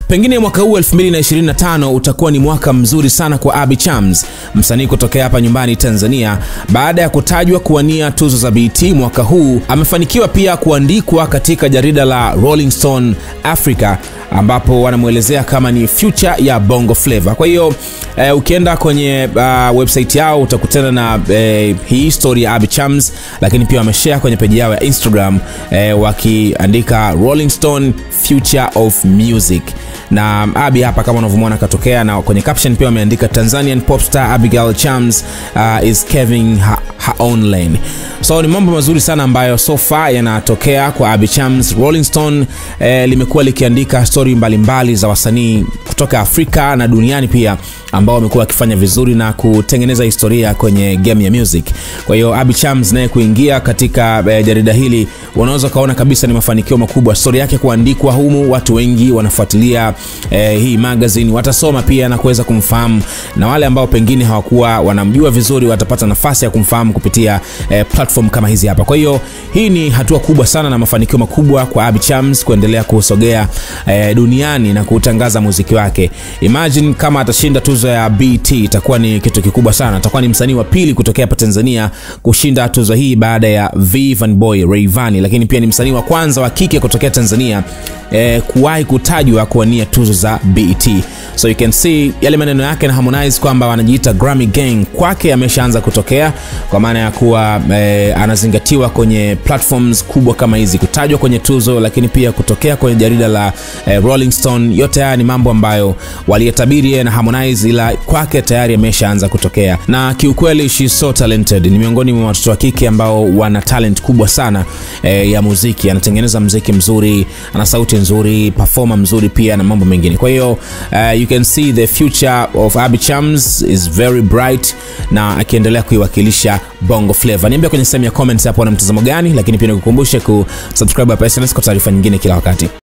Pengine mwaka huu 2025 utakuwa ni mwaka mzuri sana kwa Abby Chams, msanii kutokea hapa nyumbani Tanzania. Baada ya kutajwa kuwania tuzo za BET mwaka huu, amefanikiwa pia kuandikwa katika jarida la Rolling Stone Africa, ambapo wanamuelezea kama ni future ya Bongo Flava. Kwa hiyo ukienda kwenye website yao utakutana na hii story ya Abby Chams, lakini pia wameshare kwenye page yao ya Instagram wakiandika Rolling Stone Future of Music. Na Abby hapa kama unavyomuona katokea, na kwenye caption pia wameandika Tanzanian pop star Abigail Chams is carving her own lane. So ni mambo mazuri sana ambayo so far yanatokea kwa Abby Chams. Rolling Stone limekuwa likiandika story mbalimbali za wasanii kutoka Afrika na duniani pia ambao wamekuwa wakifanya vizuri na kutengeneza historia kwenye game ya music. Kwa hiyo Abby Chams naye kuingia katika jarida hili, unaweza kaona kabisa ni mafanikio makubwa. Story yake kuandikwa humu, watu wengi wanafuatilia hii magazine, watasoma pia na kuweza kumfahamu, na wale ambao pengine hawakuwa wanamjua vizuri watapata nafasi ya kumfahamu kupitia platform kama hizi hapa. Kwa hiyo hii ni hatua kubwa sana na mafanikio makubwa kwa Abby Chams kuendelea kusogea duniani na kutangaza muziki wake. Imagine kama atashinda tuzo ya BET, itakuwa ni kitu kikubwa sana. Atakuwa ni msanii wa pili kutokea hapa Tanzania kushinda tuzo hii baada ya Vanny Boy Rayvanny, lakini pia ni msanii wa kwanza wa kike kutokea Tanzania kuwahi kutajwa kuwania tuzo za BET. So you can see yale maneno yake na Harmonize kwamba wanajiita Grammy Gang kwake ameshaanza kutokea, kwa maana ya kuwa anazingatiwa kwenye platforms kubwa kama hizi, kutajwa kwenye tuzo, lakini pia kutokea kwenye jarida la Rolling Stone. Yote haya ni mambo ambayo waliyatabiri yeye na Harmonize, ila kwake tayari ameshaanza kutokea. Na kiukweli she's so talented, ni miongoni mwa watoto wa kike ambao wana talent kubwa sana ya muziki. Anatengeneza muziki mzuri, ana sauti nzuri, performer mzuri pia na mambo mengine. Kwa hiyo you can see the future of Abby Chams is very bright, na akiendelea kuiwakilisha Bongo Flava. Niambia kwenye sehemu ya comments hapo na mtazamo gani, lakini pia nikukumbushe kusubscribe hapa SnS kwa taarifa nyingine kila wakati.